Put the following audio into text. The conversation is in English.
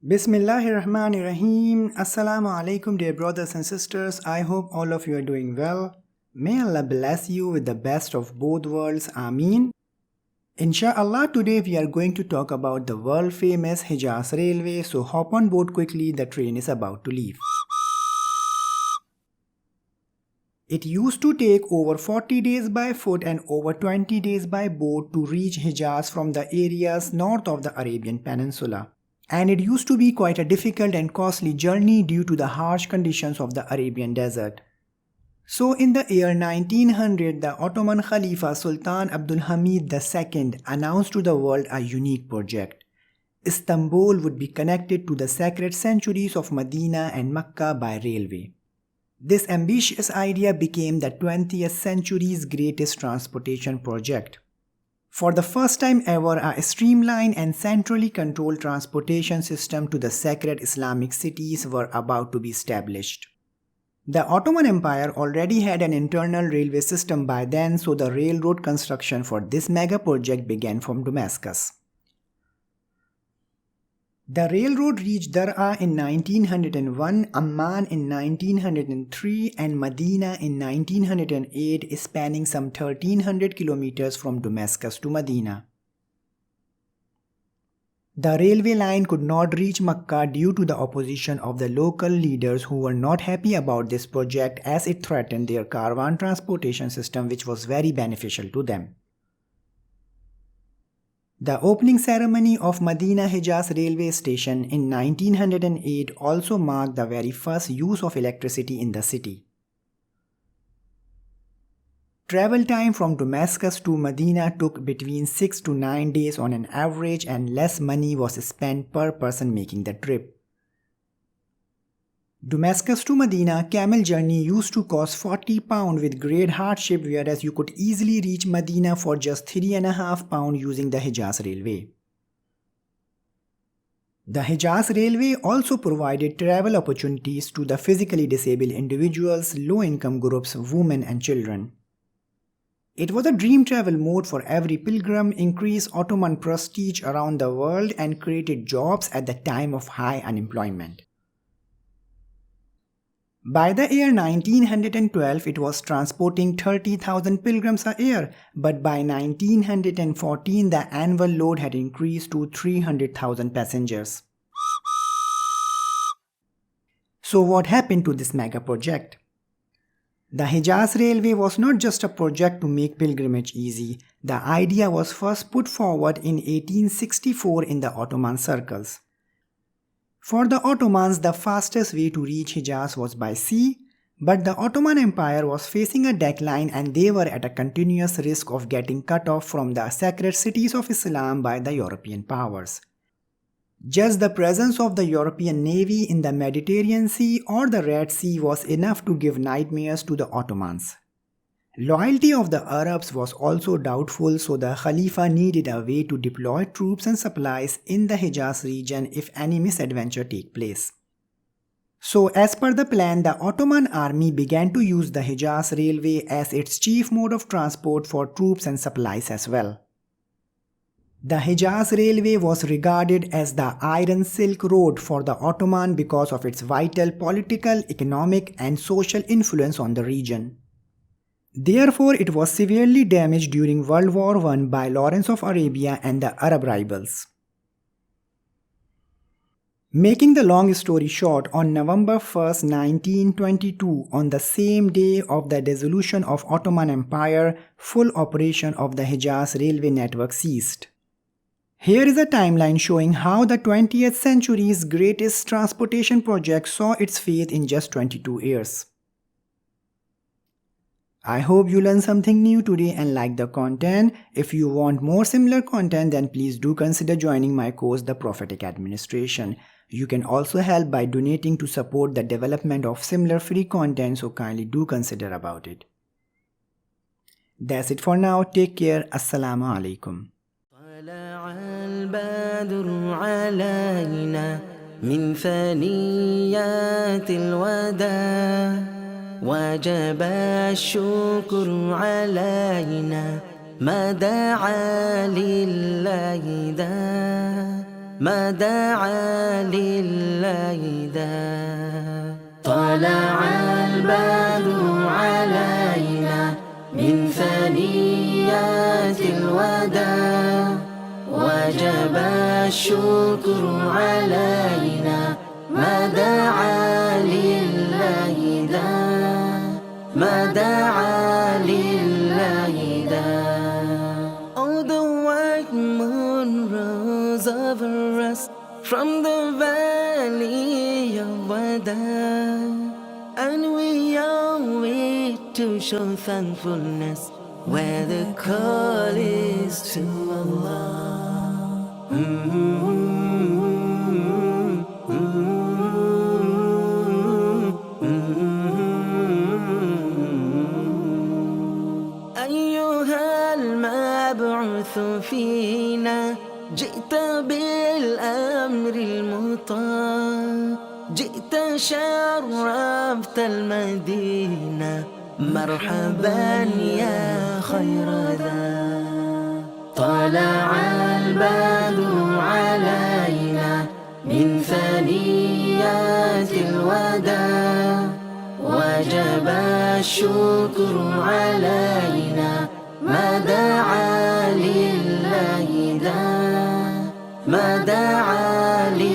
Bismillahirrahmanirrahim. Assalamu alaikum, dear brothers and sisters. I hope all of you are doing well. May Allah bless you with the best of both worlds. Ameen. Insha'Allah, today we are going to talk about the world famous Hejaz railway. So hop on board quickly, the train is about to leave. It used to take over 40 days by foot and over 20 days by boat to reach Hejaz from the areas north of the Arabian Peninsula. And it used to be quite a difficult and costly journey due to the harsh conditions of the Arabian desert. So in the year 1900, the Ottoman Khalifa Sultan Abdul Hamid II announced to the world a unique project. Istanbul would be connected to the sacred sanctuaries of Medina and Mecca by railway. This ambitious idea became the 20th century's greatest transportation project. For the first time ever, a streamlined and centrally controlled transportation system to the sacred Islamic cities were about to be established. The Ottoman Empire already had an internal railway system by then, so the railroad construction for this mega project began from Damascus. The railroad reached Dar'a in 1901, Amman in 1903 and Medina in 1908, spanning some 1300 kilometers from Damascus to Medina. The railway line could not reach Mecca due to the opposition of the local leaders who were not happy about this project as it threatened their caravan transportation system, which was very beneficial to them. The opening ceremony of Medina Hejaz railway station in 1908 also marked the very first use of electricity in the city. Travel time from Damascus to Medina took between 6 to 9 days on an average, and less money was spent per person making the trip. Damascus to Medina camel journey used to cost £40 with great hardship, whereas you could easily reach Medina for just £3.5 using the Hejaz railway. The Hejaz railway also provided travel opportunities to the physically disabled individuals, low-income groups, women and children. It was a dream travel mode for every pilgrim, increased Ottoman prestige around the world and created jobs at the time of high unemployment. By the year 1912, it was transporting 30,000 pilgrims a year, but by 1914, the annual load had increased to 300,000 passengers. So what happened to this mega project? The Hejaz Railway was not just a project to make pilgrimage easy. The idea was first put forward in 1864 in the Ottoman circles. For the Ottomans, the fastest way to reach Hejaz was by sea, but the Ottoman Empire was facing a decline and they were at a continuous risk of getting cut off from the sacred cities of Islam by the European powers. Just the presence of the European navy in the Mediterranean Sea or the Red Sea was enough to give nightmares to the Ottomans. Loyalty of the Arabs was also doubtful, so the Khalifa needed a way to deploy troops and supplies in the Hejaz region if any misadventure take place. So as per the plan, the Ottoman army began to use the Hejaz railway as its chief mode of transport for troops and supplies as well. The Hejaz railway was regarded as the Iron Silk Road for the Ottoman because of its vital political, economic and social influence on the region. Therefore, it was severely damaged during World War I by Lawrence of Arabia and the Arab rivals. Making the long story short, on November 1, 1922, on the same day of the dissolution of Ottoman Empire, full operation of the Hejaz railway network ceased. Here is a timeline showing how the 20th century's greatest transportation project saw its fate in just 22 years. I hope you learned something new today and liked the content. If you want more similar content, then please do consider joining my course, The Prophetic Administration. You can also help by donating to support the development of similar free content, so kindly do consider about it. That's it for now. Take care. Assalamu alaikum. وجب الشكر علينا ما دعا لله دا ما دعا لله دا طلع البدر علينا من ثنيات الوداع وجب الشكر علينا ما دعا لله دا ما دعا لله دا. All the white moon rose over us from the valley of Wada, and we all wait to show thankfulness where the call is to Allah. أيها المبعوث فينا جئت بالأمر المطاع جئت شرفت المدينة مرحبا يا خير ذا طلع البدر علينا من ثنيات الوداع وجب الشكر علينا ما دعا لله دا ما دعا لله